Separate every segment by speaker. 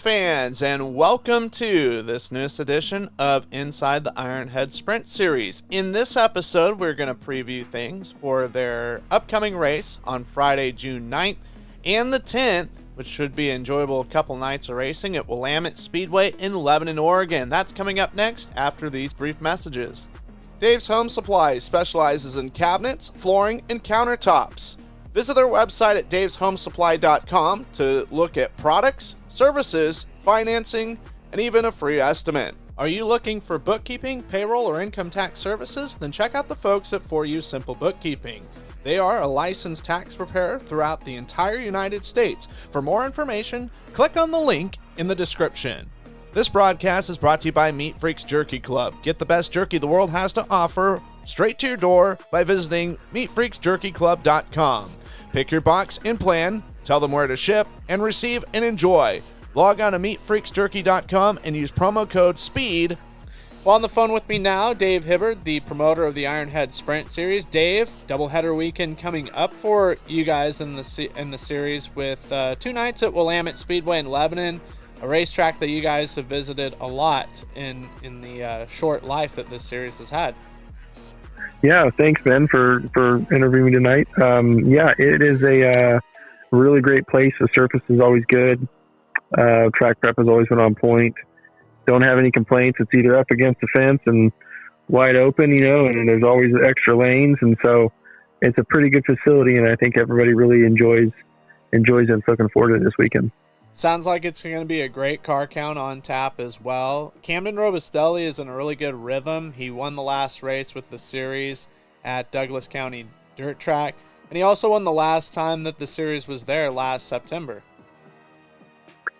Speaker 1: fans, and welcome to this newest edition of Inside the Ironhead Sprint Series. In this episode, we're going to preview things for their upcoming race on Friday, June 9th and the 10th, which should be an enjoyable couple nights of racing at Willamette Speedway in Lebanon, Oregon. That's coming up next after these brief messages. Dave's Home Supply specializes in cabinets, flooring, and countertops. Visit their website at daveshomesupply.com to look at products, services, financing, and even a free estimate. Are you looking for bookkeeping, payroll, or income tax services? Then check out the folks at For You Simple Bookkeeping. They are a licensed tax preparer throughout the entire United States. For more information, click on the link in the description. This broadcast is brought to you by Meat Freaks Jerky Club. Get the best jerky the world has to offer straight to your door by visiting meatfreaksjerkyclub.com. Pick your box and plan, tell them where to ship, and receive and enjoy. Log on to meatfreaksjerky.com and use promo code SPEED. Well, on the phone with me now, Dave Hibbard, the promoter of the Ironhead Sprint Series. Dave, doubleheader weekend coming up for you guys in the series with 2 nights at Willamette Speedway in Lebanon, a racetrack that you guys have visited a lot in the short life that this series has had.
Speaker 2: Yeah, thanks, Ben, for interviewing me tonight. It is a really great place. The surface is always good. Track prep has always been on point. Don't have any complaints. It's either up against the fence and wide open, and there's always extra lanes. And so it's a pretty good facility, and I think everybody really enjoys it and looking forward to it this weekend.
Speaker 1: Sounds like it's going to be a great car count on tap as well. Camden Robustelli is in a really good rhythm. He won the last race with the series at Douglas County Dirt Track, and he also won the last time that the series was there last September.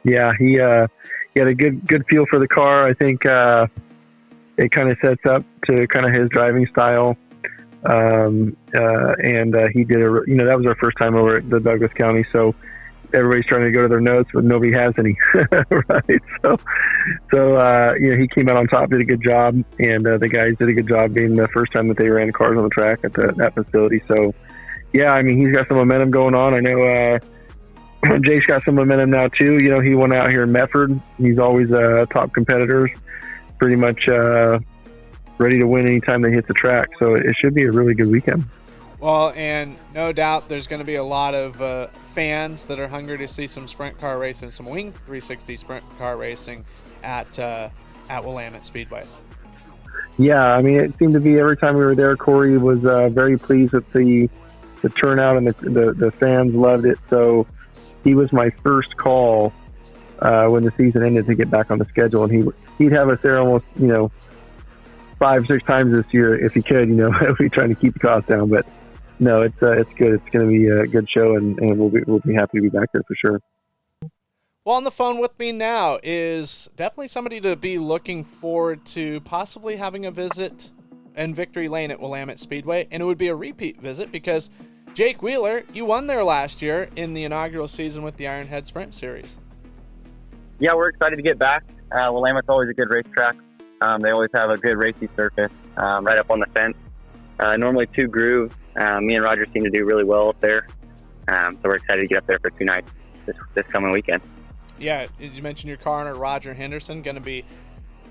Speaker 2: Yeah, he had a good feel for the car. I think it kind of sets up to kind of his driving style. And he did that was our first time over at the Douglas County, so everybody's trying to go to their notes, but nobody has any. Right. So he came out on top, did a good job, and the guys did a good job being the first time that they ran cars on the track at that facility. So, yeah, I mean, he's got some momentum going on. I know Jake's got some momentum now too. He went out here in Medford. He's always a top competitor, pretty much ready to win anytime they hit the track. So it should be a really good weekend.
Speaker 1: Well, and no doubt there's going to be a lot of fans that are hungry to see some sprint car racing, some Wing 360 sprint car racing at Willamette Speedway.
Speaker 2: Yeah, I mean, it seemed to be every time we were there, Corey was very pleased with the turnout, and the fans loved it. So he was my first call when the season ended to get back on the schedule, and he'd have us there almost 5-6 times this year if he could. We're trying to keep the cost down, but. No, it's good. It's going to be a good show, and we'll be happy to be back there for sure.
Speaker 1: Well, on the phone with me now is definitely somebody to be looking forward to possibly having a visit in Victory Lane at Willamette Speedway, and it would be a repeat visit because Jake Wheeler, you won there last year in the inaugural season with the Ironhead Sprint Series.
Speaker 3: Yeah, we're excited to get back. Willamette's always a good racetrack. They always have a good racing surface right up on the fence. Normally 2 grooves. Me and Roger seem to do really well up there. So we're excited to get up there for 2 nights this coming weekend.
Speaker 1: Yeah, as you mentioned, your car owner, Roger Henderson, going to be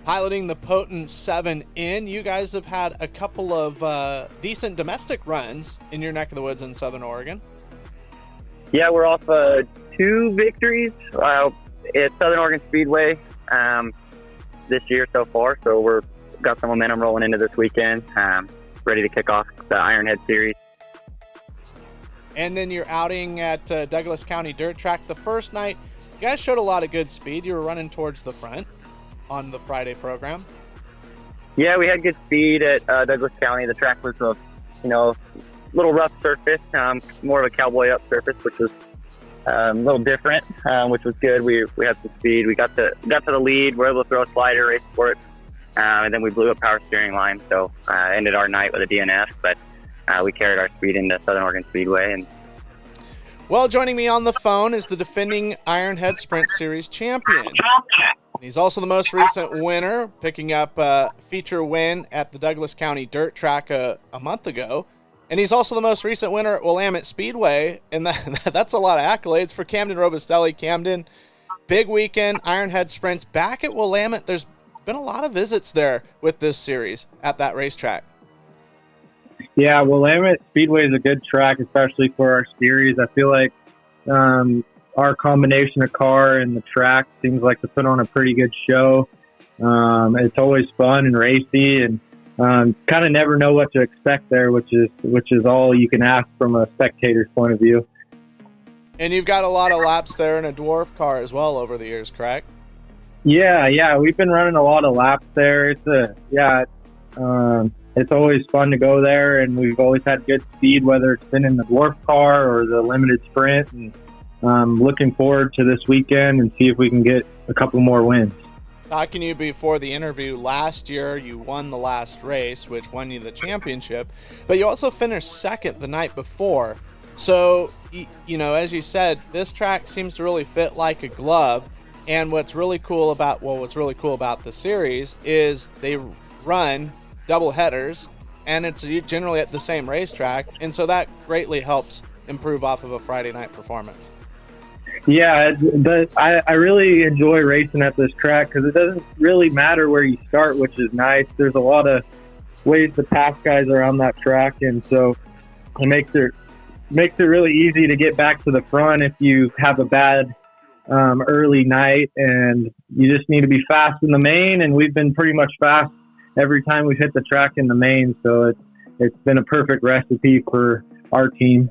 Speaker 1: piloting the Potent 7N. You guys have had a couple of decent domestic runs in your neck of the woods in Southern Oregon.
Speaker 3: Yeah, we're off 2 victories at Southern Oregon Speedway this year so far. So we're got some momentum rolling into this weekend. Ready to kick off the Ironhead Series.
Speaker 1: And then you're outing at Douglas County Dirt Track. The first night, you guys showed a lot of good speed. You were running towards the front on the Friday program.
Speaker 3: Yeah, we had good speed at Douglas County. The track was a little rough surface, more of a cowboy up surface, which was a little different, which was good. We had some speed. We got to the lead. We were able to throw a slider, race for it. And then we blew a power steering line, so ended our night with a DNF, but we carried our speed into Southern Oregon Speedway.
Speaker 1: Well, joining me on the phone is the defending Ironhead Sprint Series champion. He's also the most recent winner, picking up a feature win at the Douglas County Dirt Track a month ago. And he's also the most recent winner at Willamette Speedway, and that's a lot of accolades for Camden Robustelli. Camden, big weekend, Ironhead Sprints back at Willamette. There's been a lot of visits there with this series at that racetrack.
Speaker 4: Yeah, Willamette Speedway is a good track, especially for our series. I feel like our combination of car and the track seems like to put on a pretty good show. It's always fun and racy, and kind of never know what to expect there, which is all you can ask from a spectator's point of view.
Speaker 1: And you've got a lot of laps there in a dwarf car as well over the years, correct?
Speaker 4: Yeah, we've been running a lot of laps there. It's always fun to go there, and we've always had good speed, whether it's been in the dwarf car or the limited sprint. And looking forward to this weekend and see if we can get a couple more wins.
Speaker 1: Talking to you before the interview, last year you won the last race, which won you the championship, but you also finished second the night before. So, as you said, this track seems to really fit like a glove. And what's really cool about the series is they run double headers, and it's generally at the same racetrack, and so that greatly helps improve off of a Friday night performance.
Speaker 4: Yeah, I really enjoy racing at this track because it doesn't really matter where you start, which is nice. There's a lot of ways to pass guys around that track, and so it makes it really easy to get back to the front if you have a bad early night, and you just need to be fast in the main, and we've been pretty much fast every time we've hit the track in the main, so it's been a perfect recipe for our team.